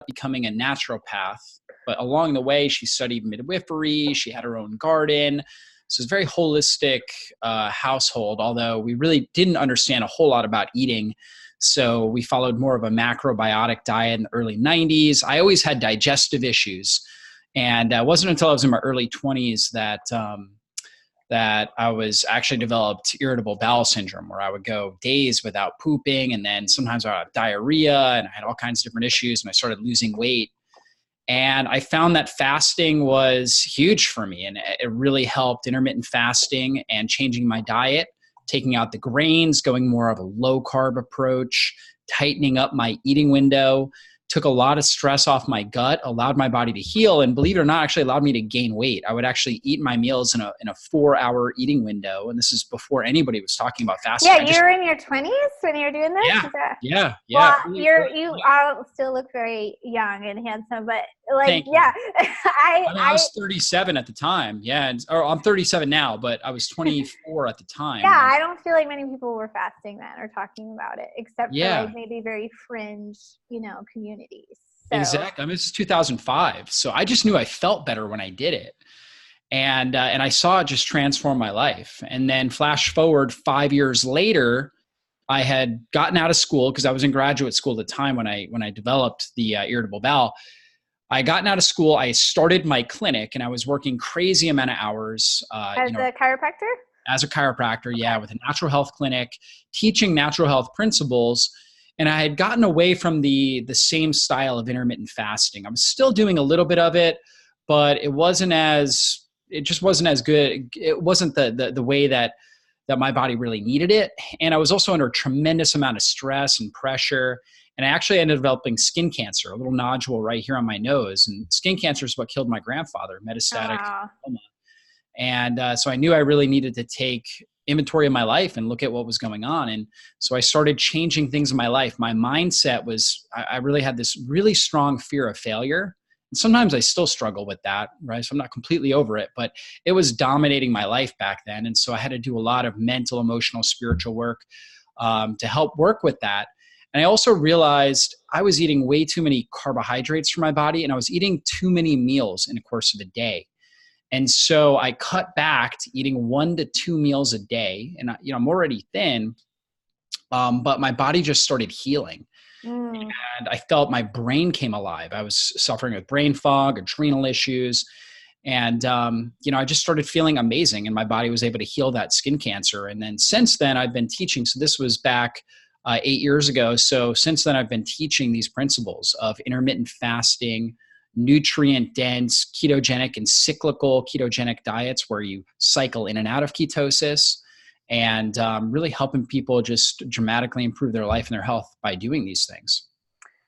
becoming a naturopath, but along the way, she studied midwifery. She had her own garden. So it's a very holistic household, although we really didn't understand a whole lot about eating. So we followed more of a macrobiotic diet in the early 90s. I always had digestive issues. And it wasn't until I was in my early 20s that I was actually developed irritable bowel syndrome, where I would go days without pooping. And then sometimes I would have diarrhea, and I had all kinds of different issues, and I started losing weight. And I found that fasting was huge for me, and it really helped. Intermittent fasting and changing my diet, taking out the grains, going more of a low carb approach, tightening up my eating window, took a lot of stress off my gut, allowed my body to heal, and believe it or not, actually allowed me to gain weight. I would actually eat my meals in a 4-hour eating window. And this is before anybody was talking about fasting. Yeah, you were in your 20s when you were doing this? Yeah. Well, you all still look very young and handsome, but like, yeah. I was 37 at the time. Yeah. Or I'm 37 now, but I was 24 at the time. Yeah. I don't feel like many people were fasting then or talking about it, except for like maybe very fringe, communities. So. Exactly. I mean, this is 2005. So I just knew I felt better when I did it. And I saw it just transform my life. And then flash forward 5 years later, I had gotten out of school because I was in graduate school at the time when I developed the irritable bowel. I had gotten out of school. I started my clinic, and I was working crazy amount of hours. As a chiropractor? As a chiropractor, yeah, with a natural health clinic, teaching natural health principles. And I had gotten away from the same style of intermittent fasting. I was still doing a little bit of it, but it just wasn't as good. It wasn't the way that my body really needed it. And I was also under a tremendous amount of stress and pressure. And I actually ended up developing skin cancer, a little nodule right here on my nose. And skin cancer is what killed my grandfather, metastatic lymphoma. And so I knew I really needed to take inventory of my life and look at what was going on. And so I started changing things in my life. My mindset was, I really had this really strong fear of failure. And sometimes I still struggle with that, right? So I'm not completely over it, but it was dominating my life back then. And so I had to do a lot of mental, emotional, spiritual work to help work with that. And I also realized I was eating way too many carbohydrates for my body, and I was eating too many meals in the course of a day. And so I cut back to eating 1 to 2 meals a day. And I'm already thin, but my body just started healing. And I felt my brain came alive. I was suffering with brain fog, adrenal issues. And, I just started feeling amazing, and my body was able to heal that skin cancer. And then since then I've been teaching. So this was back 8 years ago. So since then I've been teaching these principles of intermittent fasting, nutrient dense, ketogenic and cyclical ketogenic diets where you cycle in and out of ketosis, and really helping people just dramatically improve their life and their health by doing these things.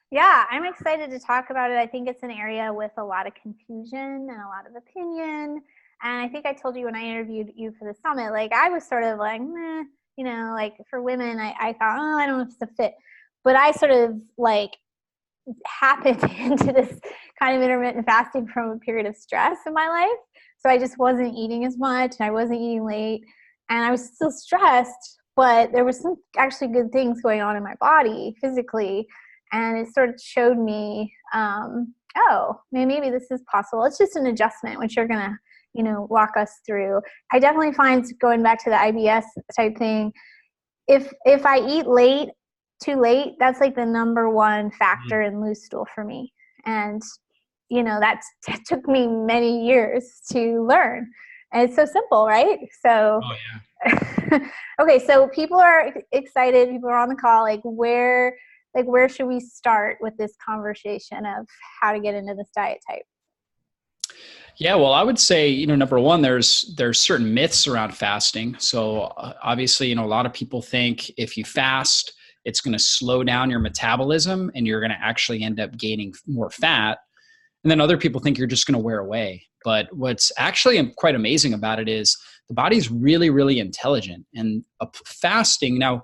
Yeah, I'm excited to talk about it. I think it's an area with a lot of confusion and a lot of opinion. And I think I told you when I interviewed you for the summit, like I was sort of like, meh, like for women, I thought, I don't know if it's a fit. But I sort of like happened into this kind of intermittent fasting from a period of stress in my life. So I just wasn't eating as much, and I wasn't eating late, and I was still stressed, but there was some actually good things going on in my body physically. And it sort of showed me, maybe this is possible. It's just an adjustment, which you're going to, walk us through. I definitely find, going back to the IBS type thing, if I eat too late, that's like the number one factor in loose stool for me. And, that took me many years to learn. And it's so simple, right? So, okay. So people are excited. People are on the call. Where should we start with this conversation of how to get into this diet type? Yeah, well, I would say, number one, there's certain myths around fasting. So obviously, a lot of people think if you fast, it's going to slow down your metabolism and you're going to actually end up gaining more fat. And then other people think you're just going to wear away. But what's actually quite amazing about it is the body's really, really intelligent. And fasting, now,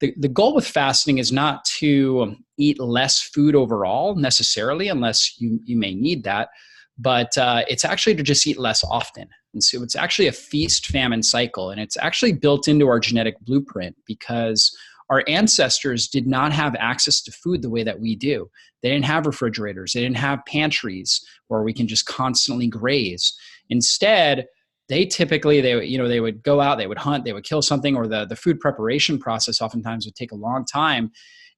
the goal with fasting is not to eat less food overall necessarily, unless you may need that. But it's actually to just eat less often. And so it's actually a feast-famine cycle. And it's actually built into our genetic blueprint because our ancestors did not have access to food the way that we do. They didn't have refrigerators. They didn't have pantries where we can just constantly graze. Instead, they typically, they would go out, they would hunt, they would kill something, or the food preparation process oftentimes would take a long time.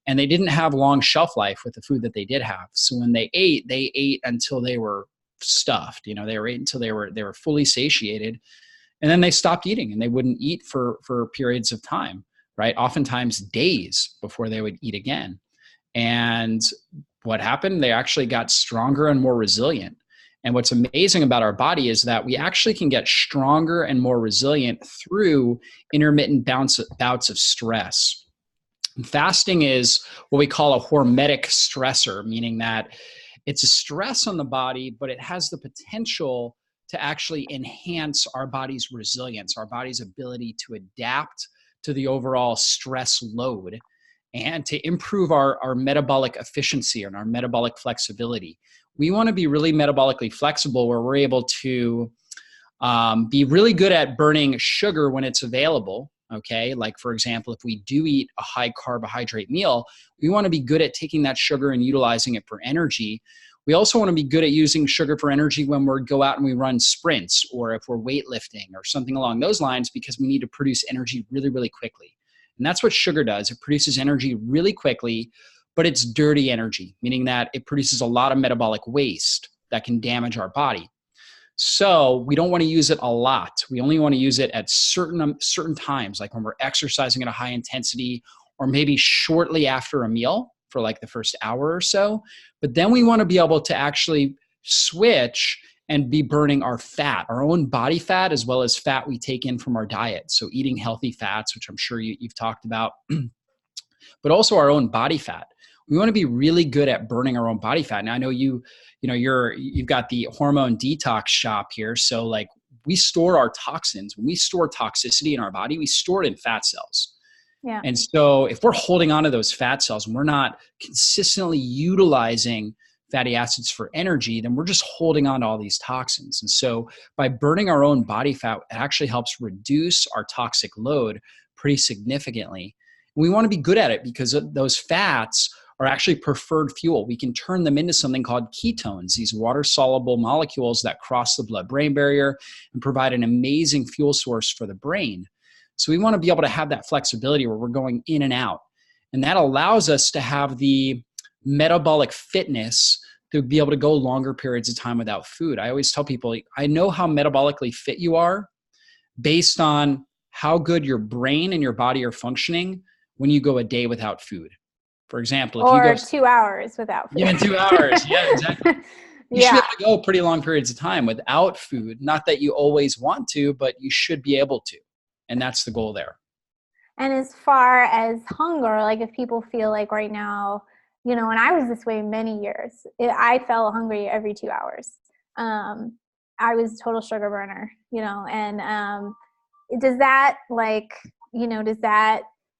And they didn't have long shelf life with the food that they did have. So when they ate until they were stuffed. They ate until they were fully satiated. And then they stopped eating, and they wouldn't eat for periods of time, right? Oftentimes days before they would eat again. And what happened? They actually got stronger and more resilient. And what's amazing about our body is that we actually can get stronger and more resilient through intermittent bouts of stress. And fasting is what we call a hormetic stressor, meaning that it's a stress on the body, but it has the potential to actually enhance our body's resilience, our body's ability to adapt to the overall stress load, and to improve our metabolic efficiency and our metabolic flexibility. We want to be really metabolically flexible, where we're able to be really good at burning sugar when it's available. Okay, like for example, if we do eat a high carbohydrate meal, we want to be good at taking that sugar and utilizing it for energy. We also want to be good at using sugar for energy when we go out and we run sprints, or if we're weightlifting or something along those lines, because we need to produce energy really, really quickly. And that's what sugar does. It produces energy really quickly, but it's dirty energy, meaning that it produces a lot of metabolic waste that can damage our body. So we don't want to use it a lot. We only want to use it at certain times, like when we're exercising at a high intensity, or maybe shortly after a meal for like the first hour or so. But then we want to be able to actually switch and be burning our fat, our own body fat, as well as fat we take in from our diet. So eating healthy fats, which I'm sure you've talked about, but also our own body fat. We want to be really good at burning our own body fat. Now I know you've got the hormone detox shop here. So like we store our toxins. When we store toxicity in our body, we store it in fat cells. Yeah. And so if we're holding on to those fat cells and we're not consistently utilizing fatty acids for energy, then we're just holding on to all these toxins. And so by burning our own body fat, it actually helps reduce our toxic load pretty significantly. And we want to be good at it because those fats are actually preferred fuel. We can turn them into something called ketones, these water-soluble molecules that cross the blood-brain barrier and provide an amazing fuel source for the brain. So we want to be able to have that flexibility where we're going in and out. And that allows us to have the metabolic fitness to be able to go longer periods of time without food. I always tell people, I know how metabolically fit you are based on how good your brain and your body are functioning when you go a day without food. For example, if you go 2 hours without food. Yeah, 2 hours. Yeah, exactly. You should be able to go pretty long periods of time without food. Not that you always want to, but you should be able to. And that's the goal there. And as far as hunger, like if people feel like right now, when I was this way many years, I felt hungry every 2 hours. I was a total sugar burner, and does that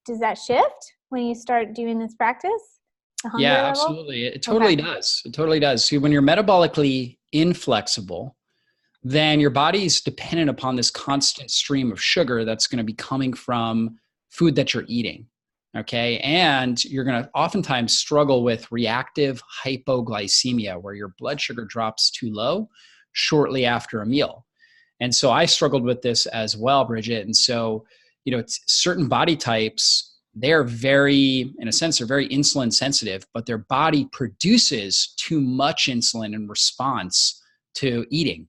does that shift when you start doing this practice? Yeah, level? Absolutely. It totally does. It totally does. See, when you're metabolically inflexible, then your body's dependent upon this constant stream of sugar that's going to be coming from food that you're eating. Okay. And you're going to oftentimes struggle with reactive hypoglycemia, where your blood sugar drops too low shortly after a meal. And so I struggled with this as well, Bridget. And so, certain body types, they're very, in a sense, they're very insulin sensitive, but their body produces too much insulin in response to eating.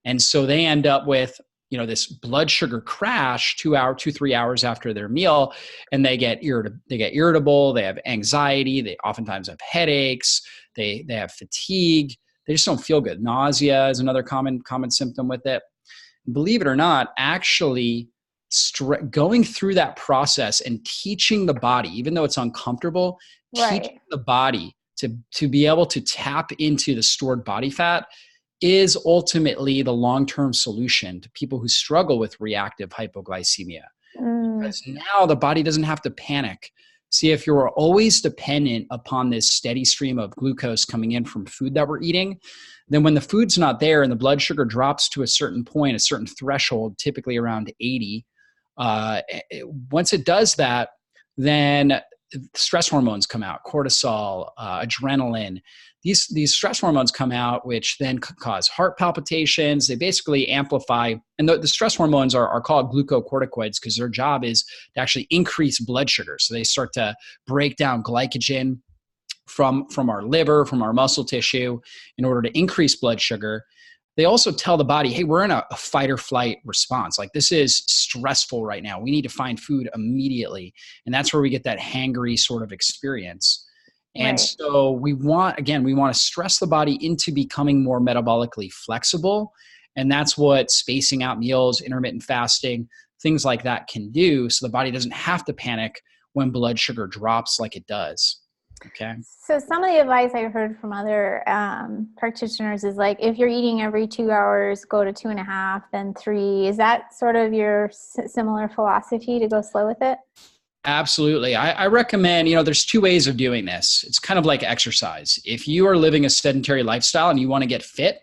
And so they end up with, this blood sugar crash 3 hours after their meal, and they get irritable, they have anxiety, they oftentimes have headaches, they have fatigue, they just don't feel good. Nausea is another common symptom with it. Believe it or not, actually going through that process and teaching the body, even though it's uncomfortable, teaching the body to be able to tap into the stored body fat is ultimately the long-term solution to people who struggle with reactive hypoglycemia. Because now the body doesn't have to panic. See, if you're always dependent upon this steady stream of glucose coming in from food that we're eating, then when the food's not there and the blood sugar drops to a certain point, a certain threshold, typically around 80, once it does that, then stress hormones come out, cortisol, adrenaline. These stress hormones come out, which then cause heart palpitations. They basically amplify, and the stress hormones are called glucocorticoids because their job is to actually increase blood sugar. So they start to break down glycogen from our liver, from our muscle tissue in order to increase blood sugar. They also tell the body, hey, we're in a fight or flight response. Like, this is stressful right now. We need to find food immediately. And that's where we get that hangry sort of experience. And so we want to stress the body into becoming more metabolically flexible. And that's what spacing out meals, intermittent fasting, things like that can do. So the body doesn't have to panic when blood sugar drops like it does. Okay. So some of the advice I heard from other practitioners is like, if you're eating every 2 hours, go to 2.5, then 3. Is that sort of your similar philosophy to go slow with it? Absolutely. I recommend, there's 2 ways of doing this. It's kind of like exercise. If you are living a sedentary lifestyle and you want to get fit,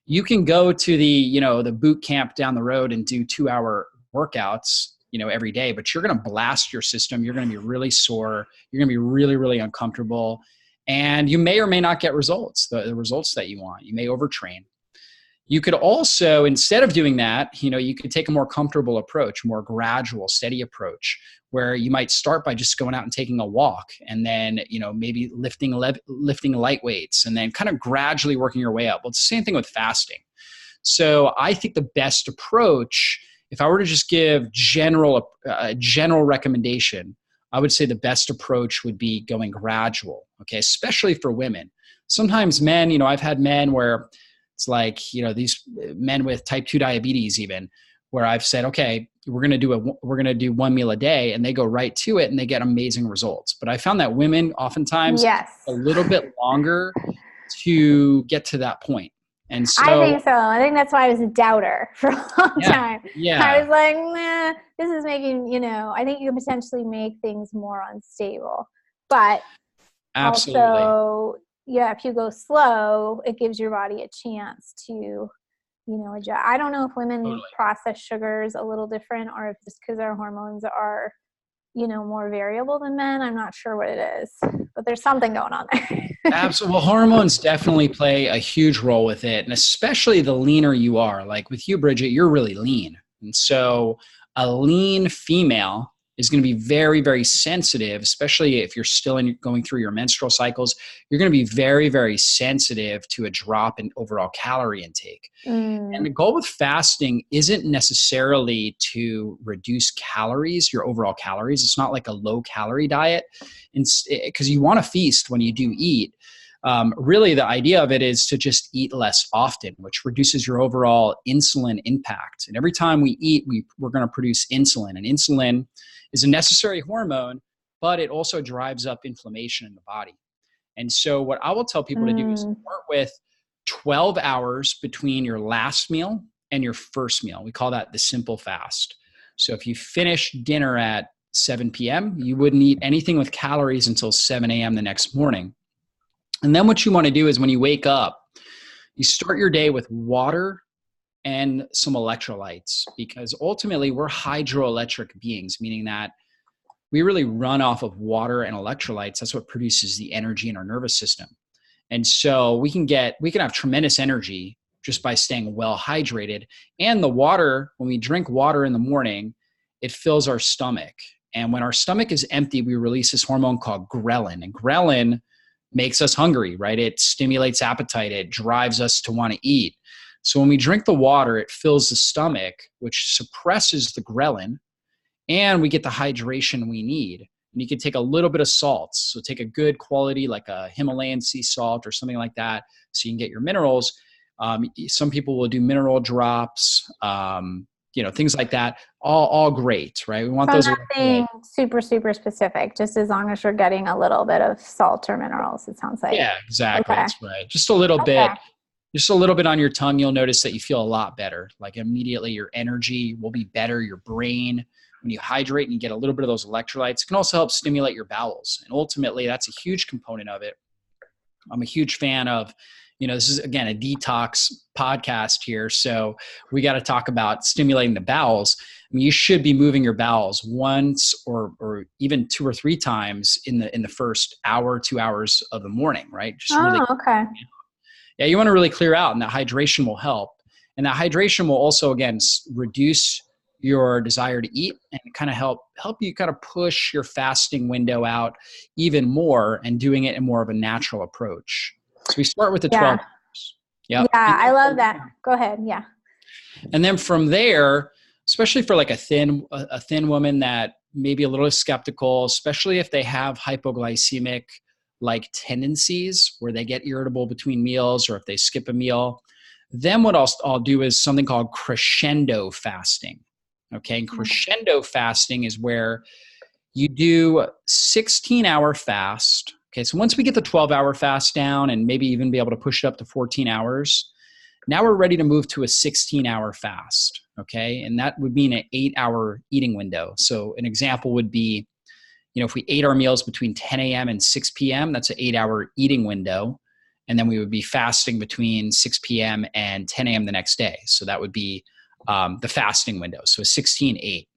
you can go to the boot camp down the road and do 2-hour workouts, every day, but you're going to blast your system. You're going to be really sore. You're going to be really, really uncomfortable. And you may or may not get results, the results that you want. You may overtrain. You could also, instead of doing that, you could take a more comfortable approach, more gradual, steady approach, where you might start by just going out and taking a walk, and then, maybe lifting light weights, and then kind of gradually working your way up. Well, it's the same thing with fasting. So I think the best approach, if I were to just give general recommendation, I would say the best approach would be going gradual, okay, especially for women. Sometimes men, I've had men where it's like, these men with type 2 diabetes even, where I've said, okay, we're going to do 1 meal a day, and they go right to it and they get amazing results. But I found that women oftentimes a little bit longer to get to that point. And so I think so. I think that's why I was a doubter for a long time. Yeah. I was like, nah, this is making, I think you can potentially make things more unstable. But absolutely. Also, if you go slow, it gives your body a chance to, adjust. I don't know if women process sugars a little different, or if just because our hormones are, more variable than men. I'm not sure what it is, but there's something going on there. Absolutely. Well, hormones definitely play a huge role with it. And especially the leaner you are, like with you, Bridget, you're really lean. And so a lean female is going to be very, very sensitive, especially if you're still going through your menstrual cycles. You're going to be very, very sensitive to a drop in overall calorie intake. And the goal with fasting isn't necessarily to reduce calories, your overall calories. It's not like a low calorie diet, because you want to feast when you do eat. Really, the idea of it is to just eat less often, which reduces your overall insulin impact. And every time we eat, we're going to produce insulin. And insulin is a necessary hormone, but it also drives up inflammation in the body. And so what I will tell people to do is start with 12 hours between your last meal and your first meal. We call that the simple fast. So if you finish dinner at 7 p.m., you wouldn't eat anything with calories until 7 a.m. the next morning. And then what you want to do is when you wake up, you start your day with water and some electrolytes, because ultimately we're hydroelectric beings, meaning that we really run off of water and electrolytes. That's what produces the energy in our nervous system. And so we can have tremendous energy just by staying well hydrated. And the water, when we drink water in the morning, it fills our stomach. And when our stomach is empty, we release this hormone called ghrelin. And ghrelin makes us hungry, right? It stimulates appetite. It drives us to want to eat. So when we drink the water, it fills the stomach, which suppresses the ghrelin, and we get the hydration we need. And you can take a little bit of salt. So take a good quality, like a Himalayan sea salt or something like that, so you can get your minerals. Some people will do mineral drops, things like that. All great, right? We want those. Nothing super, super specific, just as long as you're getting a little bit of salt or minerals, it sounds like. Yeah, exactly. Okay. That's right. Just a little bit. Just a little bit on your tongue, you'll notice that you feel a lot better. Like immediately your energy will be better, your brain. When you hydrate and you get a little bit of those electrolytes, it can also help stimulate your bowels. And ultimately, that's a huge component of it. I'm a huge fan of this is, again, a detox podcast here. So we got to talk about stimulating the bowels. I mean, you should be moving your bowels once or even 2 or 3 times in the first hour, 2 hours of the morning, right? Just really, okay. yeah, you want to really clear out, and that hydration will help. And that hydration will also, again, reduce your desire to eat and kind of help you kind of push your fasting window out even more and doing it in more of a natural approach. So we start with the 12 hours. Yep. Yeah, I love that. Go ahead. Yeah. And then from there, especially for like a thin woman that may be a little skeptical, especially if they have hypoglycemic like tendencies where they get irritable between meals or if they skip a meal, then what I'll do is something called crescendo fasting. Okay. And crescendo fasting is where you do 16-hour fast. Okay. So once we get the 12-hour fast down and maybe even be able to push it up to 14 hours, now we're ready to move to a 16-hour fast. Okay. And that would mean an 8-hour eating window. So an example would be, if we ate our meals between 10 a.m. and 6 p.m., that's an 8-hour eating window. And then we would be fasting between 6 p.m. and 10 a.m. the next day. So that would be the fasting window. So a 16-8.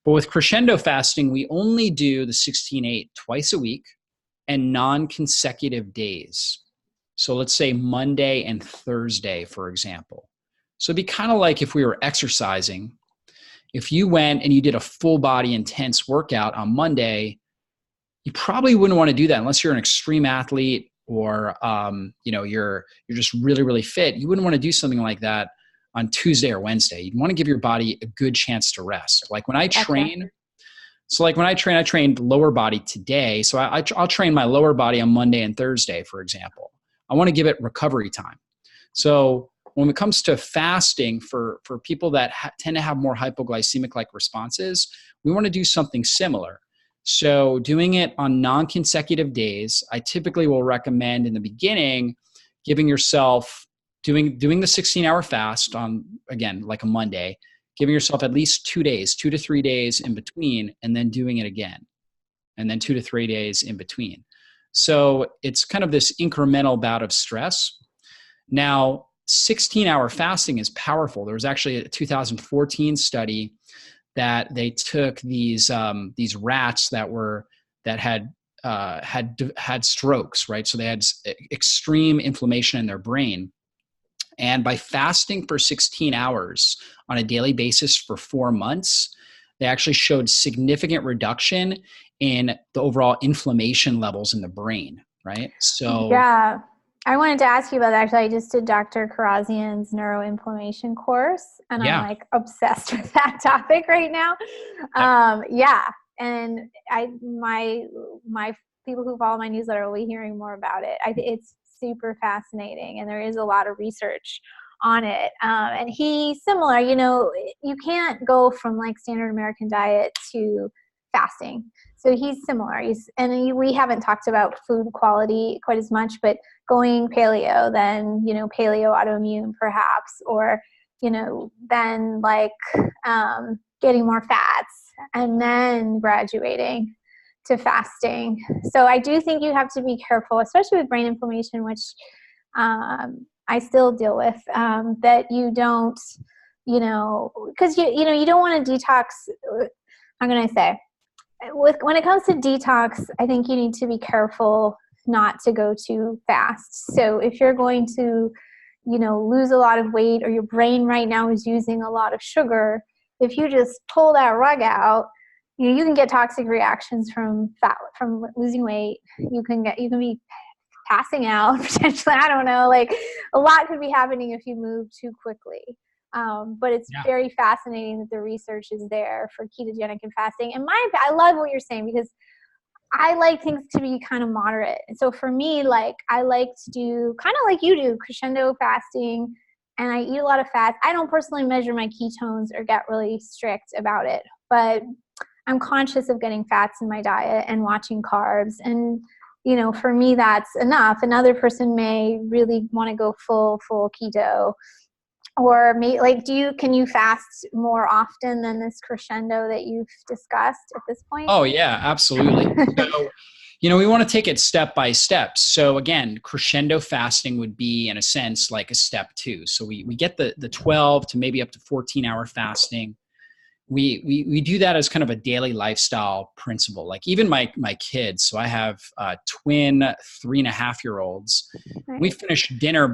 But with crescendo fasting, we only do the 16-8 twice a week and non-consecutive days. So let's say Monday and Thursday, for example. So it'd be kind of like if we were exercising. If you went and you did a full body intense workout on Monday, you probably wouldn't want to do that unless you're an extreme athlete or you're just really, really fit. You wouldn't want to do something like that on Tuesday or Wednesday. You'd want to give your body a good chance to rest. Like when I train, I trained lower body today. So I'll train my lower body on Monday and Thursday, for example. I want to give it recovery time. So when it comes to fasting for people that tend to have more hypoglycemic-like responses, we want to do something similar. So doing it on non-consecutive days, I typically will recommend in the beginning giving yourself doing the 16-hour fast on, again, like a Monday, giving yourself at least 2 days, 2 to 3 days in between, and then doing it again, and then 2 to 3 days in between. So it's kind of this incremental bout of stress. Now, 16-hour fasting is powerful. There was actually a 2014 study that they took these rats that had strokes, right? So they had extreme inflammation in their brain. And by fasting for 16 hours on a daily basis for 4 months, they actually showed significant reduction in the overall inflammation levels in the brain, right? So yeah, I wanted to ask you about that. Actually, I just did Dr. Karazian's neuroinflammation course, and I'm like obsessed with that topic right now. And my people who follow my newsletter will be hearing more about it. It's super fascinating, and there is a lot of research on it. And he's similar, you can't go from like standard American diet to fasting. So he's similar. We haven't talked about food quality quite as much, but going paleo, then, paleo autoimmune perhaps, or, then like getting more fats and then graduating to fasting. So I do think you have to be careful, especially with brain inflammation, which I still deal with, that you don't, because you don't want to detox. I'm going to say, when it comes to detox, I think you need to be careful not to go too fast. So if you're going to, lose a lot of weight, or your brain right now is using a lot of sugar, if you just pull that rug out, you can get toxic reactions from losing weight. You can be passing out potentially. I don't know, like a lot could be happening if you move too quickly. But it's very fascinating that the research is there for ketogenic and fasting. And I love what you're saying, because I like things to be kind of moderate. And so for me, like I like to do kind of like you do, crescendo fasting, and I eat a lot of fats. I don't personally measure my ketones or get really strict about it, but I'm conscious of getting fats in my diet and watching carbs. And, for me, that's enough. Another person may really want to go full keto. Or can you fast more often than this crescendo that you've discussed at this point? Oh yeah, absolutely. So We want to take it step by step. So again, crescendo fasting would be, in a sense, like a step 2. So we get the 12 to maybe up to 14-hour fasting. We do that as kind of a daily lifestyle principle. Like even my kids, so I have twin 3.5-year-olds. Right. We finish dinner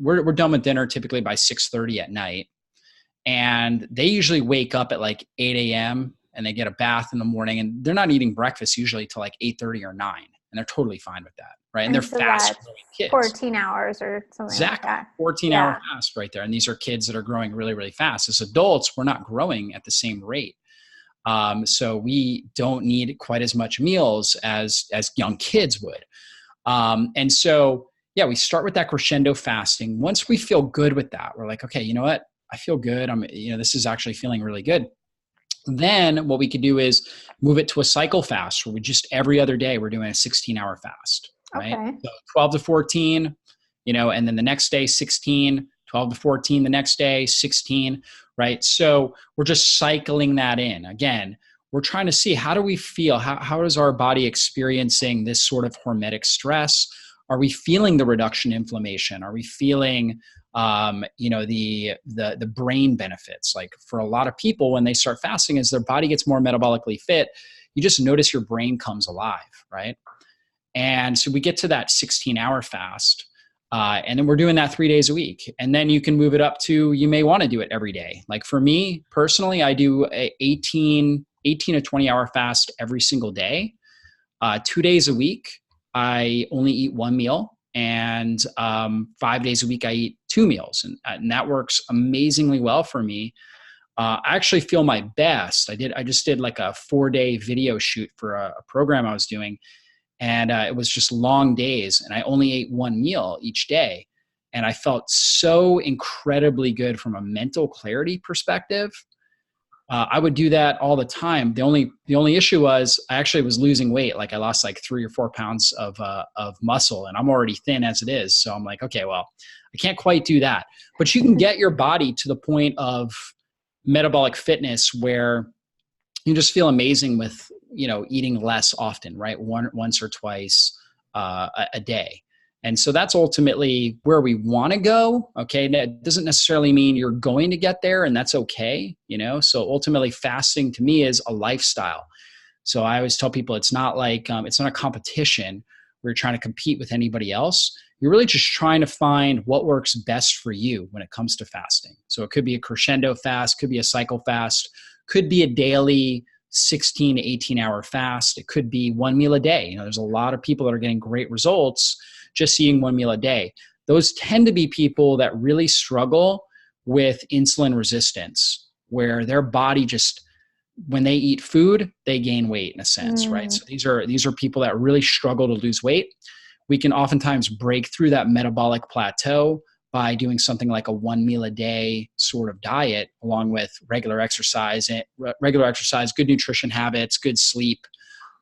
we're done with dinner typically by 6:30 at night. And they usually wake up at like 8 a.m. and they get a bath in the morning, and they're not eating breakfast usually till like 8:30 or 9. And they're totally fine with that. Right. And they're so fast that's growing kids. 14 hours or something Exactly. like that. 14-hour fast right there. And these are kids that are growing really, really fast. As adults, we're not growing at the same rate. So we don't need quite as much meals as young kids would. And so, yeah, we start with that crescendo fasting. Once we feel good with that, we're like, okay, you know what? I feel good. This is actually feeling really good. Then what we could do is move it to a cycle fast where we just every other day, we're doing a 16-hour fast, right? Okay. So 12 to 14, and then the next day, 16, 12 to 14, the next day, 16, right? So we're just cycling that in. Again, we're trying to see, how do we feel? How is our body experiencing this sort of hormetic stress? Are we feeling the reduction in inflammation? Are we feeling, the brain benefits? Like for a lot of people, when they start fasting, as their body gets more metabolically fit, you just notice your brain comes alive, right? And so we get to that 16-hour fast. And then we're doing that 3 days a week. And then you can move it up to, you may want to do it every day. Like for me personally, I do a 18 to 20-hour fast every single day. 2 days a week, I only eat one meal. And 5 days a week, I eat 2 meals. And that works amazingly well for me. I actually feel my best. I just did like a 4-day video shoot for a program I was doing. And it was just long days, and I only ate one meal each day. And I felt so incredibly good from a mental clarity perspective. I would do that all the time. The only issue was I actually was losing weight. Like I lost like 3 or 4 pounds of muscle, and I'm already thin as it is. So I'm like, okay, well, I can't quite do that. But you can get your body to the point of metabolic fitness where you just feel amazing with, eating less often, right? Once or twice a day. And so that's ultimately where we want to go. Okay. That doesn't necessarily mean you're going to get there, and that's okay. So ultimately fasting to me is a lifestyle. So I always tell people it's not like, it's not a competition where you're trying to compete with anybody else. You're really just trying to find what works best for you when it comes to fasting. So it could be a crescendo fast, could be a cycle fast, could be a daily 16 to 18-hour fast. It could be one meal a day. There's a lot of people that are getting great results just eating one meal a day. Those tend to be people that really struggle with insulin resistance, where their body just, when they eat food, they gain weight in a sense, right? So these are people that really struggle to lose weight. We can oftentimes break through that metabolic plateau by doing something like a 1 meal a day sort of diet, along with regular exercise, good nutrition habits, good sleep,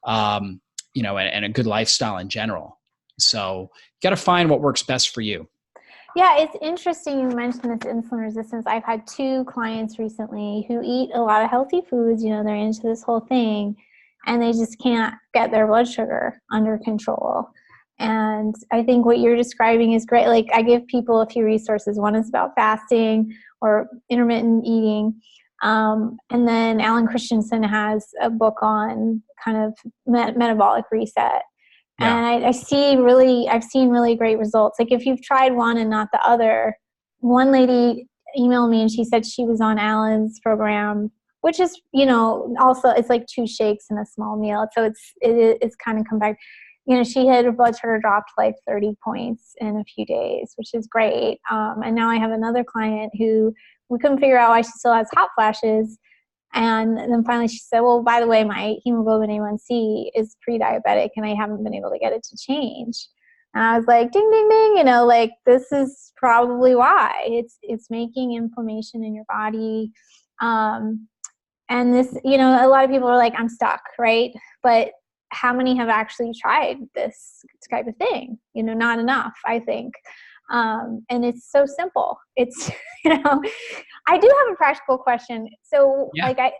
and a good lifestyle in general. So you got to find what works best for you. Yeah, it's interesting you mentioned this insulin resistance. I've had 2 clients recently who eat a lot of healthy foods. They're into this whole thing, and they just can't get their blood sugar under control. And I think what you're describing is great. Like I give people a few resources. One is about fasting or intermittent eating. And then Alan Christensen has a book on kind of metabolic reset. Yeah. And I've seen really great results. Like if you've tried one and not the other, one lady emailed me and she said she was on program, which is, also it's like 2 shakes and a small meal. So it's kind of compact. She had her blood sugar dropped like 30 points in a few days, which is great. And now I have another client who we couldn't figure out why she still has hot flashes. And then finally she said, well, by the way, my hemoglobin A1C is pre-diabetic and I haven't been able to get it to change. And I was like, ding, ding, ding, this is probably why. It's making inflammation in your body. And this, a lot of people are like, I'm stuck, right? But how many have actually tried this type of thing? Not enough, I think. And it's so simple. It's, I do have a practical question. So yeah. Like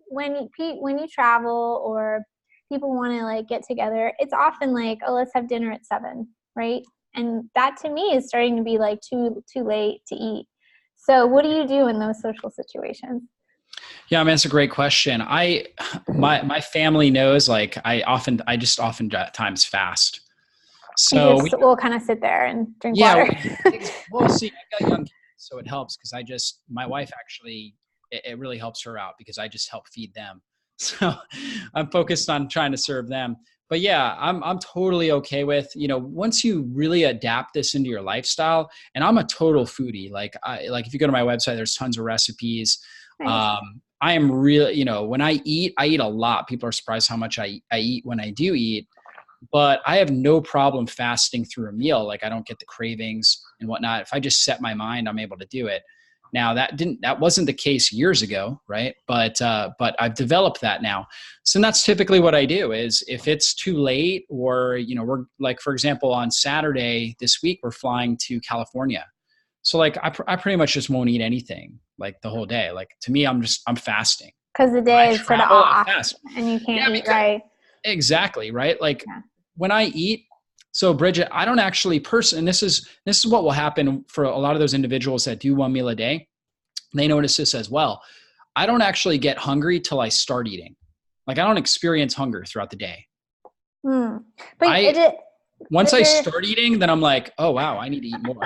when you travel or people want to like get together, it's often like, oh, let's have dinner at 7, right? And that to me is starting to be like too late to eat. So what do you do in those social situations? Yeah, I mean, that's a great question. My family knows, like, I just oftentimes fast. You So just will kind of sit there and drink yeah, water. well, see, I got young kids, so it helps because my wife actually, it really helps her out because I just help feed them. So I'm focused on trying to serve them. But yeah, I'm totally okay with, once you really adapt this into your lifestyle, and I'm a total foodie. Like if you go to my website, there's tons of recipes. Nice. I am really, when I eat a lot. People are surprised how much I eat when I do eat. But I have no problem fasting through a meal. Like I don't get the cravings and whatnot. If I just set my mind, I'm able to do it. Now that wasn't the case years ago, right? But I've developed that now. So that's typically what I do is if it's too late or, we're like, for example, on Saturday this week, we're flying to California. So like, I pretty much just won't eat anything like the whole day. Like to me, I'm fasting. Because the When I day is sort of travel, I off fast. and you can't Yeah, eat because right. exactly, right? Like Yeah. when I eat, so Bridget, I don't actually and this is what will happen for a lot of those individuals that do one meal a day. They notice this as well. I don't actually get hungry till I start eating. Like I don't experience hunger throughout the day. But Once I start eating, then I'm like, oh wow, I need to eat more.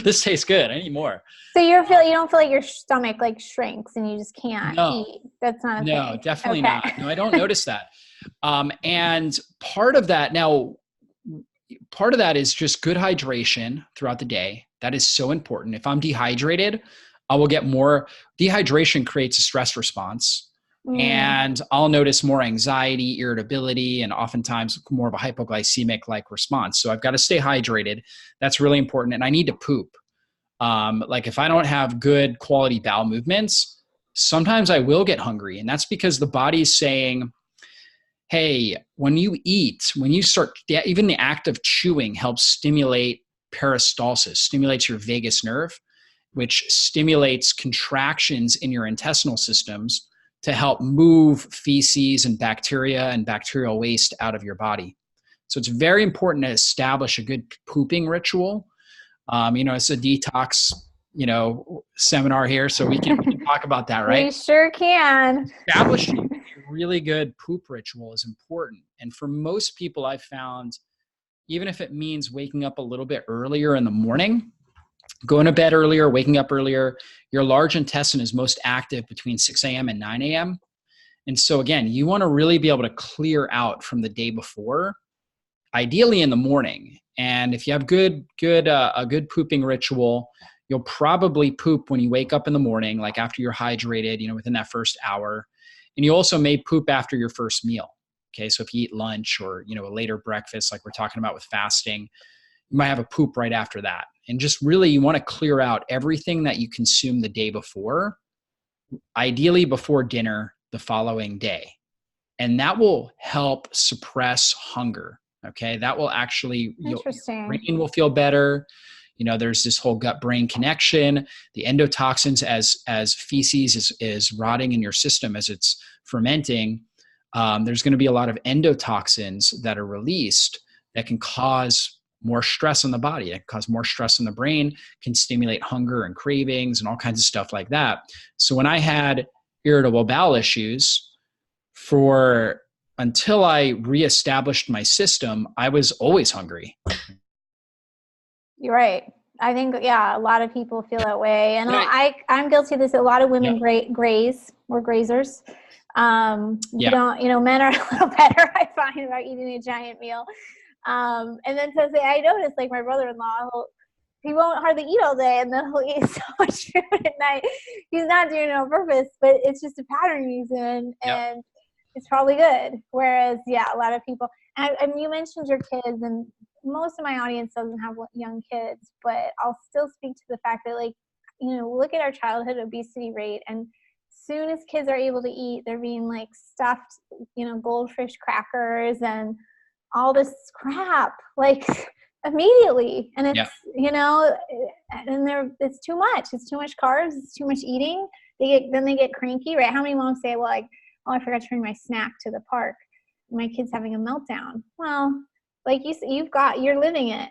This tastes good. I need more. So you don't feel like your stomach like shrinks and you just can't eat. That's not a thing. No, definitely Okay. not. No, I don't notice that. And part of that is just good hydration throughout the day. That is so important. If I'm dehydrated, I will get more. Dehydration creates a stress response. And I'll notice more anxiety, irritability, and oftentimes more of a hypoglycemic like response. So I've got to stay hydrated. That's really important. And I need to poop. Like if I don't have good quality bowel movements, sometimes I will get hungry. And that's because the body's saying, hey, when you eat, when you start, even the act of chewing helps stimulate peristalsis, stimulates your vagus nerve, which stimulates contractions in your intestinal systems to help move feces and bacterial waste out of your body. So it's very important to establish a good pooping ritual. It's a detox, seminar here, so we can talk about that, right? We sure can. Establishing a really good poop ritual is important. And for most people, I've found, even if it means waking up a little bit earlier in the morning, going to bed earlier, waking up earlier, your large intestine is most active between 6 a.m. and 9 a.m. And so again, you want to really be able to clear out from the day before, ideally in the morning. And if you have a good pooping ritual, you'll probably poop when you wake up in the morning, like after you're hydrated, within that first hour. And you also may poop after your first meal. Okay. So if you eat lunch or, a later breakfast, like we're talking about with fasting, you might have a poop right after that. And just really, you want to clear out everything that you consumed the day before, ideally before dinner the following day. And that will help suppress hunger. Okay. That will actually, your brain will feel better. There's this whole gut-brain connection. The endotoxins, as feces is rotting in your system, as it's fermenting, there's going to be a lot of endotoxins that are released that can cause more stress on the body. It can cause more stress on the brain, can stimulate hunger and cravings and all kinds of stuff like that. So when I had irritable bowel issues, until I reestablished my system, I was always hungry. You're right. I think, a lot of people feel that way. And I'm guilty of this. A lot of women graze. We're grazers. We don't, men are a little better, I find, about eating a giant meal. And then I noticed, like my brother-in-law, he won't hardly eat all day, and then he'll eat so much food at night. He's not doing it on purpose, but it's just a pattern he's in, and it's probably good. Whereas, a lot of people, and you mentioned your kids, and most of my audience doesn't have young kids, but I'll still speak to the fact that, like, look at our childhood obesity rate, and soon as kids are able to eat, they're being like stuffed, goldfish crackers and all this crap, like immediately. And it's, and it's too much. It's too much carbs. It's too much eating. Then they get cranky, right? How many moms say, well, like, oh, I forgot to bring my snack to the park. my kid's having a meltdown. Well, like you're living it.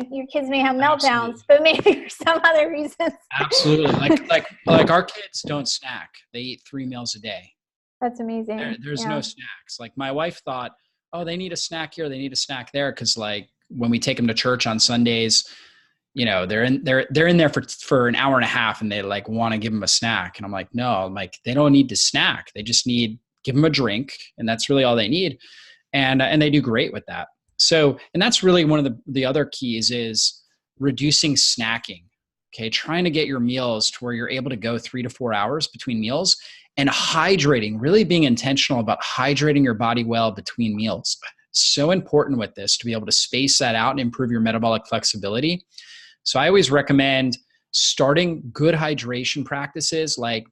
Your kids may have meltdowns, but maybe for some other reasons. Absolutely. Like our kids don't snack. They eat 3 meals a day. That's amazing. There's no snacks. Like my wife thought, oh, they need a snack here, they need a snack there. Cause like when we take them to church on Sundays, you know, they're in there for an hour and a half and they like want to give them a snack. And I'm like, no, like they don't need to snack. They just give them a drink. And that's really all they need. And they do great with that. So, and that's really one of the other keys is reducing snacking. Okay. Trying to get your meals to where you're able to go 3 to 4 hours between meals, and hydrating, really being intentional about hydrating your body well between meals. So important with this to be able to space that out and improve your metabolic flexibility. So I always recommend starting good hydration practices like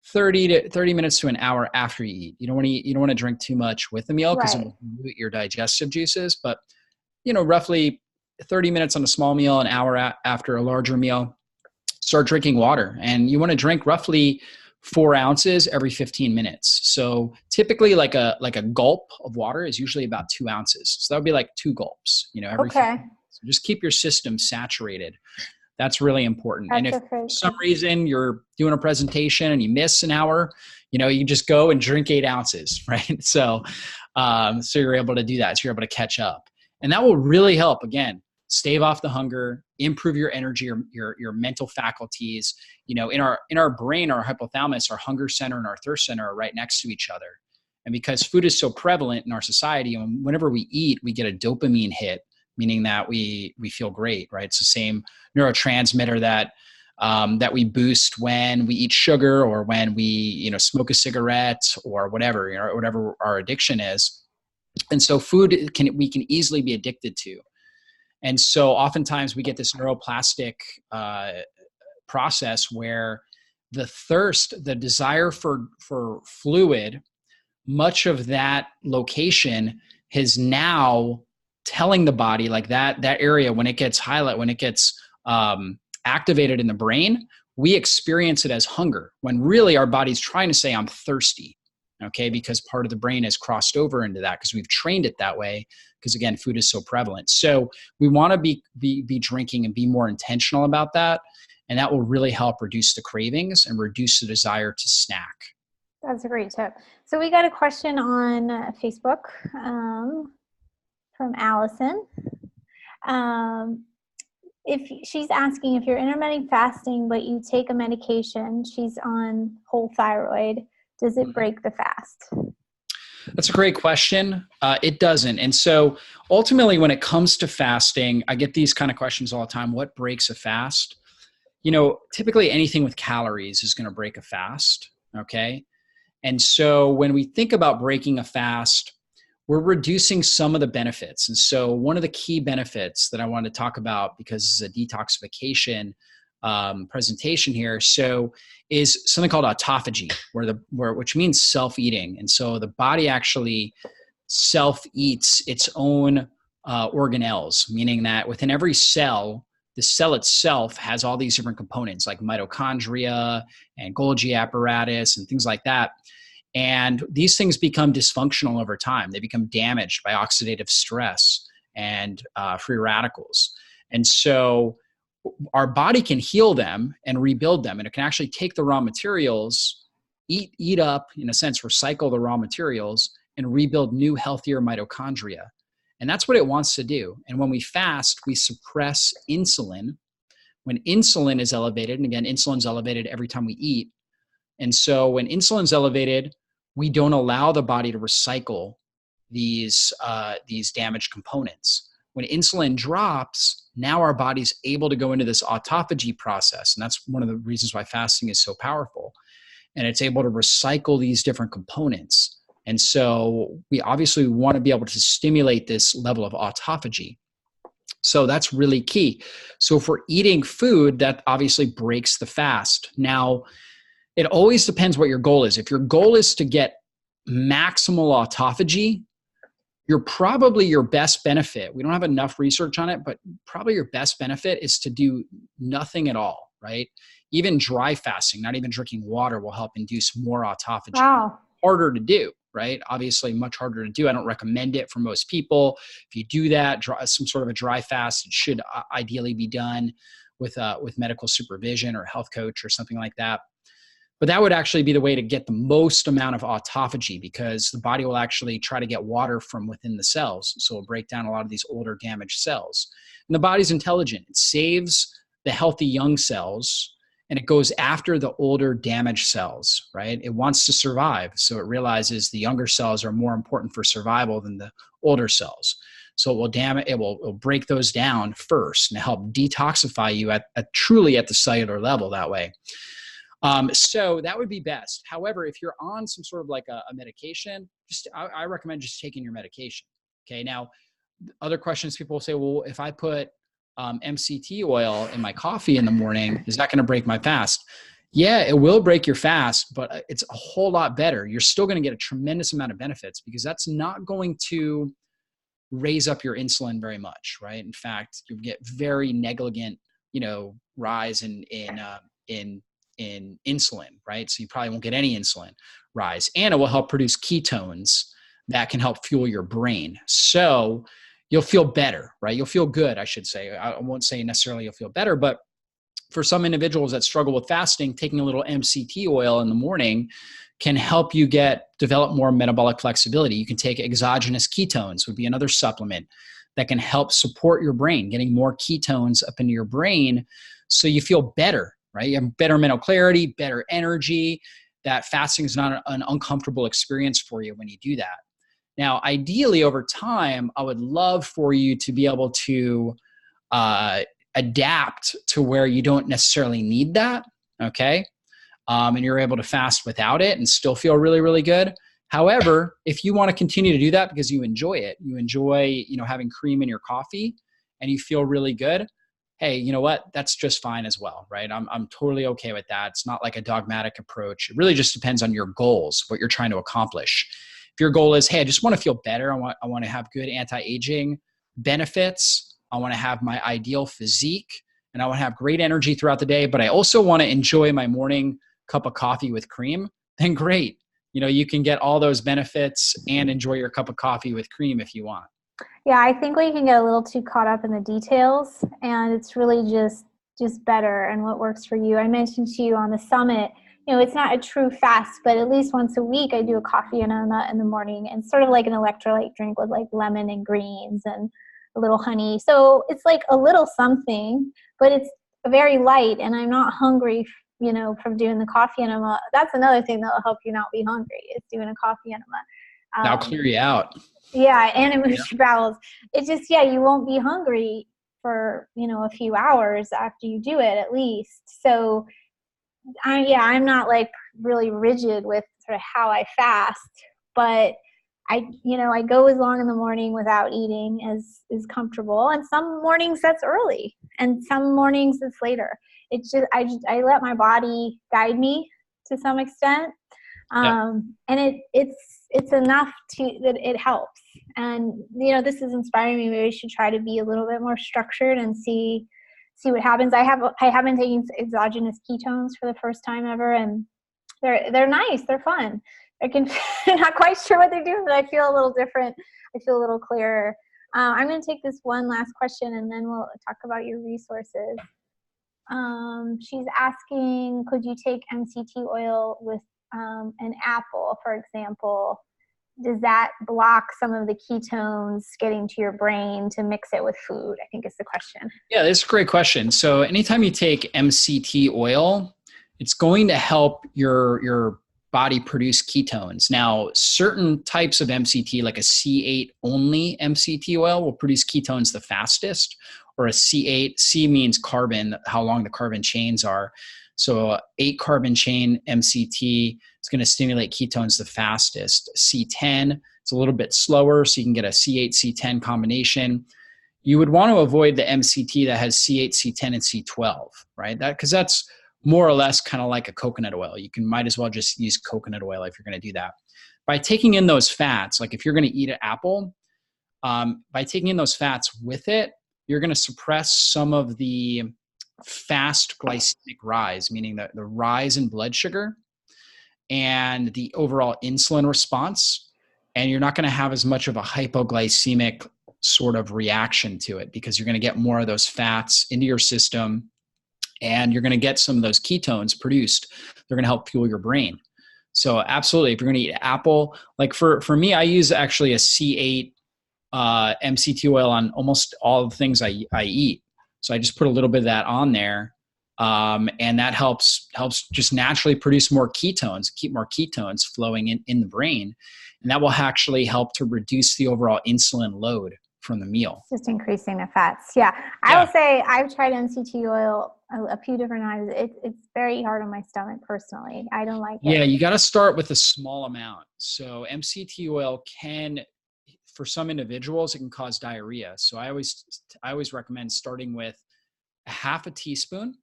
30 minutes to an hour after you eat. You don't want to drink too much with the meal because it will dilute your digestive juices, but you know, roughly 30 minutes on a small meal, an hour after a larger meal, start drinking water. And you want to drink roughly 4 ounces every 15 minutes. So typically like a gulp of water is usually about 2 ounces. So that would be like 2 gulps, you know, every 15 minutes. So just keep your system saturated. That's really important. And if for some reason you're doing a presentation and you miss an hour, you know, you just go and drink 8 ounces, right? So you're able to do that. So you're able to catch up. And that will really help, again, stave off the hunger, improve your energy, your mental faculties. You know, in our brain, our hypothalamus, our hunger center and our thirst center are right next to each other. And because food is so prevalent in our society, and whenever we eat, we get a dopamine hit, meaning that we feel great, right? It's the same neurotransmitter that we boost when we eat sugar or when we, you know, smoke a cigarette or whatever, you know, whatever our addiction is. And so food we can easily be addicted to. And so oftentimes we get this neuroplastic process where the thirst, the desire for fluid, much of that location is now telling the body, like that area, when it gets activated in the brain, we experience it as hunger when really our body's trying to say, I'm thirsty. Okay. Because part of the brain has crossed over into that because we've trained it that way. Because again, food is so prevalent. So we want to be drinking and be more intentional about that. And that will really help reduce the cravings and reduce the desire to snack. That's a great tip. So we got a question on Facebook from Allison. If she's asking, if you're intermittent fasting, but you take a medication, she's on whole thyroid, does it break the fast? That's a great question. It doesn't. And so ultimately, when it comes to fasting, I get these kind of questions all the time. What breaks a fast? You know, typically anything with calories is going to break a fast. Okay. And so when we think about breaking a fast, we're reducing some of the benefits. And so one of the key benefits that I want to talk about, because this is a detoxification presentation here, so is something called autophagy, which means self-eating. And so the body actually self-eats its own organelles, meaning that within every cell, the cell itself has all these different components like mitochondria and Golgi apparatus and things like that. And these things become dysfunctional over time. They become damaged by oxidative stress and free radicals. And so our body can heal them and rebuild them. And it can actually take the raw materials, eat up, in a sense, recycle the raw materials and rebuild new, healthier mitochondria. And that's what it wants to do. And when we fast, we suppress insulin. When insulin is elevated, and again, insulin's elevated every time we eat. And so when insulin's elevated, we don't allow the body to recycle these damaged components. When insulin drops, now our body's able to go into this autophagy process. And that's one of the reasons why fasting is so powerful. And it's able to recycle these different components. And so we obviously want to be able to stimulate this level of autophagy. So that's really key. So if we're eating food, that obviously breaks the fast. Now, it always depends what your goal is. If your goal is to get maximal autophagy, your best benefit, we don't have enough research on it, but probably your best benefit is to do nothing at all, right? Even dry fasting, not even drinking water, will help induce more autophagy. Wow. Harder to do, right? Obviously much harder to do. I don't recommend it for most people. If you do that, some sort of a dry fast, it should ideally be done with medical supervision or health coach or something like that. But that would actually be the way to get the most amount of autophagy, because the body will actually try to get water from within the cells. So it'll break down a lot of these older damaged cells. And the body's intelligent. It saves the healthy young cells and it goes after the older damaged cells, right? It wants to survive. So it realizes the younger cells are more important for survival than the older cells. So it will break those down first and help detoxify you at truly at the cellular level that way. So that would be best. However, if you're on some sort of like a medication, I recommend just taking your medication. Okay. Now, other questions people will say, well, if I put MCT oil in my coffee in the morning, is that going to break my fast? Yeah, it will break your fast, but it's a whole lot better. You're still going to get a tremendous amount of benefits because that's not going to raise up your insulin very much, right? In fact, you get very negligent, rise in insulin, right? So you probably won't get any insulin rise, and it will help produce ketones that can help fuel your brain. So you'll feel better, right? You'll feel good, I should say. I won't say necessarily you'll feel better, but for some individuals that struggle with fasting, taking a little MCT oil in the morning can help you develop more metabolic flexibility. You can take exogenous ketones, would be another supplement that can help support your brain, getting more ketones up into your brain so you feel better, right? You have better mental clarity, better energy. That fasting is not an uncomfortable experience for you when you do that. Now, ideally, over time, I would love for you to be able to adapt to where you don't necessarily need that, okay? And you're able to fast without it and still feel really, really good. However, if you want to continue to do that because you enjoy it, you enjoy, having cream in your coffee and you feel really good, hey, you know what? That's just fine as well, right? I'm totally okay with that. It's not like a dogmatic approach. It really just depends on your goals, what you're trying to accomplish. If your goal is, hey, I just want to feel better. I want to have good anti-aging benefits. I want to have my ideal physique and I want to have great energy throughout the day, but I also want to enjoy my morning cup of coffee with cream, then great. You can get all those benefits and enjoy your cup of coffee with cream if you want. Yeah, I think we can get a little too caught up in the details, and it's really just better and what works for you. I mentioned to you on the summit, it's not a true fast, but at least once a week I do a coffee and a nut in the morning, and sort of like an electrolyte drink with like lemon and greens and a little honey. So it's like a little something, but it's very light, and I'm not hungry, from doing the coffee enema. That's another thing that will help you not be hungry, is doing a coffee enema. That'll clear you out. Yeah, and it moves your bowels. It's just, you won't be hungry for, a few hours after you do it at least. So, I'm not like really rigid with sort of how I fast, but I go as long in the morning without eating as is comfortable. And some mornings that's early and some mornings it's later. It's just, I let my body guide me to some extent. And it's enough that it helps. And, this is inspiring me. Maybe I should try to be a little bit more structured and see what happens. I have been taking exogenous ketones for the first time ever, and they're nice. They're fun. I'm not quite sure what they're doing, but I feel a little different. I feel a little clearer. I'm going to take this one last question, and then we'll talk about your resources. She's asking, could you take MCT oil with an apple, for example? Does that block some of the ketones getting to your brain to mix it with food? I think is the question. Yeah, that's a great question. So anytime you take MCT oil, it's going to help your body produce ketones. Now, certain types of MCT, like a C8 only MCT oil, will produce ketones the fastest, or a C8, C means carbon, how long the carbon chains are. So 8 carbon chain MCT is going to stimulate ketones the fastest. C10, it's a little bit slower, so you can get a C8, C10 combination. You would want to avoid the MCT that has C8, C10, and C12, right? Because that's more or less kind of like a coconut oil. You might as well just use coconut oil if you're going to do that. By taking in those fats, like if you're going to eat an apple, by taking in those fats with it, you're going to suppress some of the fast glycemic rise, meaning that the rise in blood sugar and the overall insulin response. and you're not going to have as much of a hypoglycemic sort of reaction to it, because you're going to get more of those fats into your system, and you're going to get some of those ketones produced. They're going to help fuel your brain. So absolutely, if you're going to eat apple, like for me, I use actually a C8 MCT oil on almost all the things I eat. So I just put a little bit of that on there. And that helps just naturally produce more ketones, keep more ketones flowing in the brain. And that will actually help to reduce the overall insulin load from the meal. Just increasing the fats. Yeah. I will say I've tried MCT oil a few different times. It's very hard on my stomach personally. I don't like it. Yeah, you got to start with a small amount. So MCT oil can, for some individuals, it can cause diarrhea. So I always recommend starting with a half a teaspoon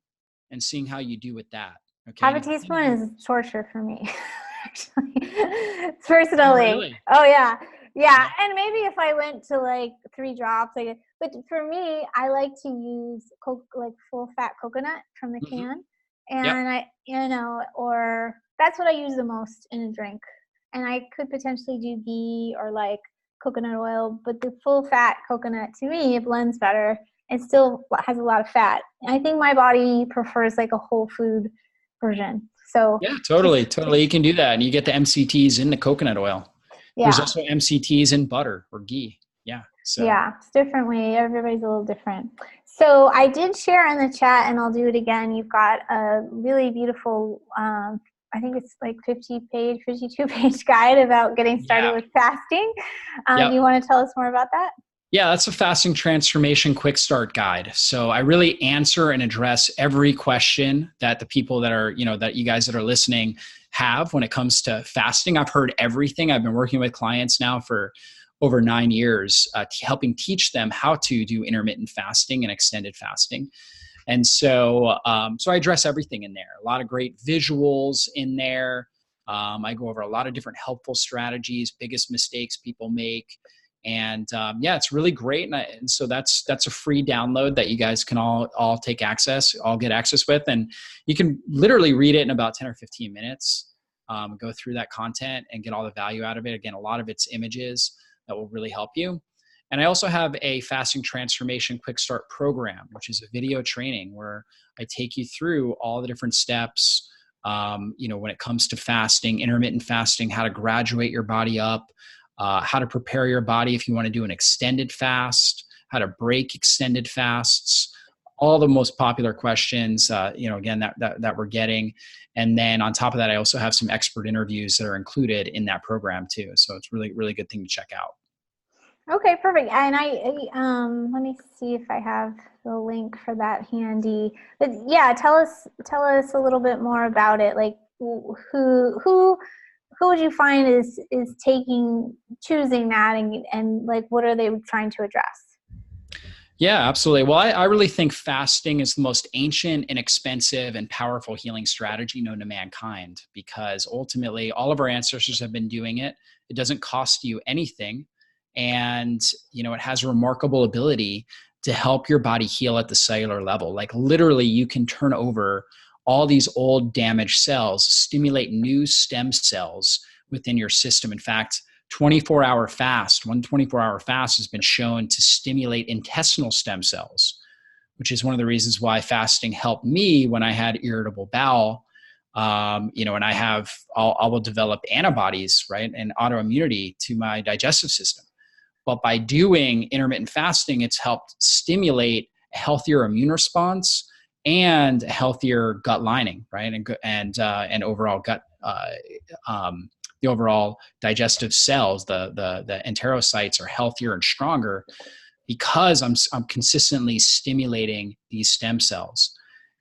and seeing how you do with that. Okay. Half a teaspoon is torture for me, actually, personally. Oh, really? Oh yeah. Yeah. And maybe if I went to like 3 drops, but for me, I like to use like full fat coconut from the can. And or that's what I use the most in a drink. And I could potentially do ghee or like coconut oil, but the full fat coconut, to me, it blends better. It still has a lot of fat. I think my body prefers like a whole food version. So yeah, totally. You can do that. And you get the MCTs in the coconut oil. Yeah. There's also MCTs in butter or ghee. Yeah. So yeah, it's differently. Everybody's a little different. So I did share in the chat, and I'll do it again. You've got a really beautiful, I think it's like 52-page guide about getting started with fasting. You want to tell us more about that? Yeah, that's a fasting transformation Quickstart guide. So I really answer and address every question that the people that are, that you guys that are listening have when it comes to fasting. I've heard everything. I've been working with clients now for over 9 years, helping teach them how to do intermittent fasting and extended fasting. And so, so I address everything in there. A lot of great visuals in there. I go over a lot of different helpful strategies, biggest mistakes people make. And it's really great. And so that's a free download that you guys can all get access with. And you can literally read it in about 10 or 15 minutes, go through that content and get all the value out of it. Again, a lot of it's images that will really help you. And I also have a fasting transformation Quickstart program, which is a video training where I take you through all the different steps, when it comes to fasting, intermittent fasting, how to graduate your body up, how to prepare your body if you want to do an extended fast, how to break extended fasts, all the most popular questions, again, that we're getting. And then on top of that, I also have some expert interviews that are included in that program too. So it's really, really good thing to check out. Okay, perfect. And let me see if I have the link for that handy. But yeah, tell us a little bit more about it. Like who would you find is choosing that, and like what are they trying to address? Yeah, absolutely. Well, I really think fasting is the most ancient, inexpensive, and powerful healing strategy known to mankind, because ultimately all of our ancestors have been doing it. It doesn't cost you anything. And, it has a remarkable ability to help your body heal at the cellular level. Like literally you can turn over all these old damaged cells, stimulate new stem cells within your system. In fact, 24-hour fast has been shown to stimulate intestinal stem cells, which is one of the reasons why fasting helped me when I had irritable bowel. And I will develop antibodies, right, and autoimmunity to my digestive system. But by doing intermittent fasting, it's helped stimulate a healthier immune response and a healthier gut lining, right, and overall gut, the overall digestive cells, the enterocytes are healthier and stronger because I'm consistently stimulating these stem cells.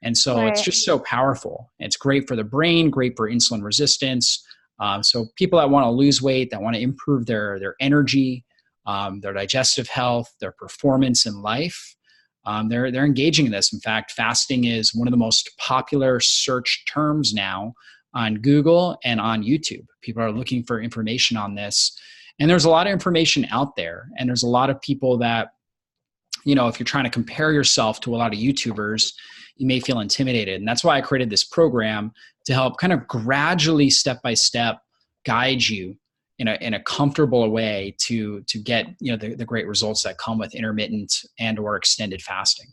And so It's just so powerful. It's great for the brain, great for insulin resistance. So people that want to lose weight, that want to improve their energy, their digestive health, their performance in life, they're engaging in this. In fact, fasting is one of the most popular search terms now on Google and on YouTube. People are looking for information on this. And there's a lot of information out there. And there's a lot of people that, if you're trying to compare yourself to a lot of YouTubers, you may feel intimidated. And that's why I created this program to help kind of gradually, step by step, guide you in a comfortable way to get, the great results that come with intermittent and or extended fasting.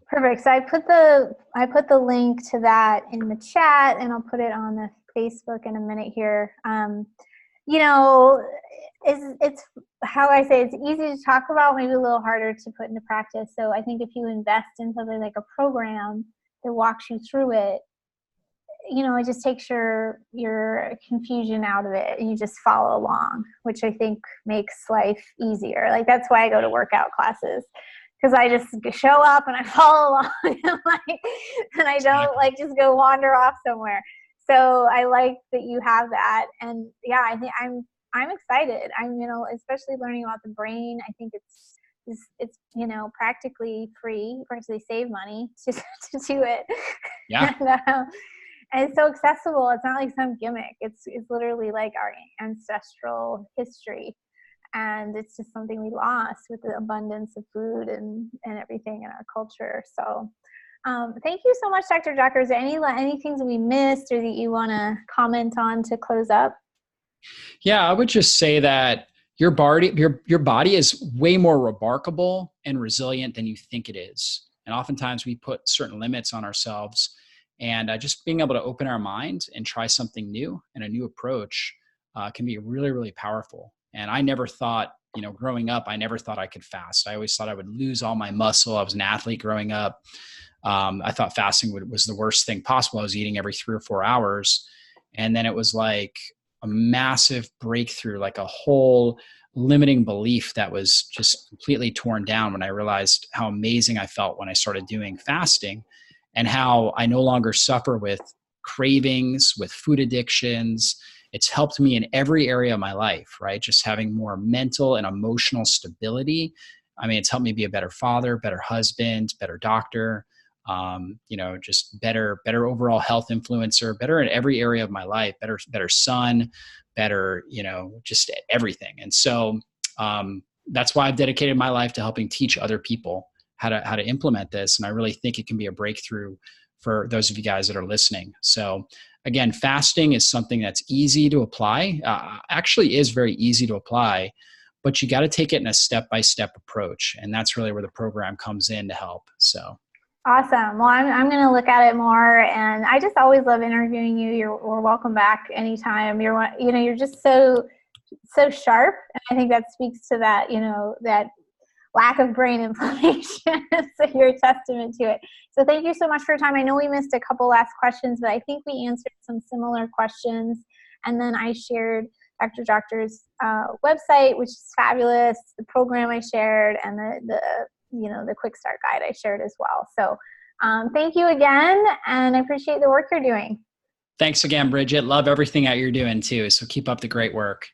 Perfect. So I put the link to that in the chat, and I'll put it on the Facebook in a minute here. It's how I say, it's easy to talk about, maybe a little harder to put into practice. So I think if you invest in something like a program that walks you through it, it just takes your confusion out of it, and you just follow along, which I think makes life easier. Like, that's why I go to workout classes, because I just show up and I follow along and I don't just go wander off somewhere. So I like that you have that. And yeah, I think I'm excited. I'm, especially learning about the brain. I think it's practically free. Of course, they save money to do it. Yeah. And it's so accessible. It's not like some gimmick. It's literally like our ancestral history. And it's just something we lost with the abundance of food and everything in our culture. So thank you so much, Dr. Jockers. Any things we missed or that you want to comment on to close up? Yeah, I would just say that your body is way more remarkable and resilient than you think it is. And oftentimes we put certain limits on ourselves, and just being able to open our mind and try something new and a new approach can be really, really powerful. And I never thought, growing up, I never thought I could fast. I always thought I would lose all my muscle. I was an athlete growing up. I thought fasting was the worst thing possible. I was eating every 3 or 4 hours. And then it was like a massive breakthrough, like a whole limiting belief that was just completely torn down when I realized how amazing I felt when I started doing fasting, and how I no longer suffer with cravings, with food addictions. It's helped me in every area of my life, right? Just having more mental and emotional stability. I mean, it's helped me be a better father, better husband, better doctor, just better overall health influencer, better in every area of my life, better son, better, just everything. And so that's why I've dedicated my life to helping teach other people how to implement this. And I really think it can be a breakthrough for those of you guys that are listening. So again, fasting is something that's easy to apply, actually is very easy to apply, but you got to take it in a step-by-step approach. And that's really where the program comes in to help. So. Awesome. Well, I'm going to look at it more, and I just always love interviewing you. You're welcome back anytime. You're just so sharp. And I think that speaks to that, that lack of brain inflammation. So you're a testament to it. So thank you so much for your time. I know we missed a couple last questions, but I think we answered some similar questions. And then I shared Dr. Jockers' website, which is fabulous, the program I shared, and the Quickstart guide I shared as well. So thank you again, and I appreciate the work you're doing. Thanks again, Bridget. Love everything that you're doing too. So keep up the great work.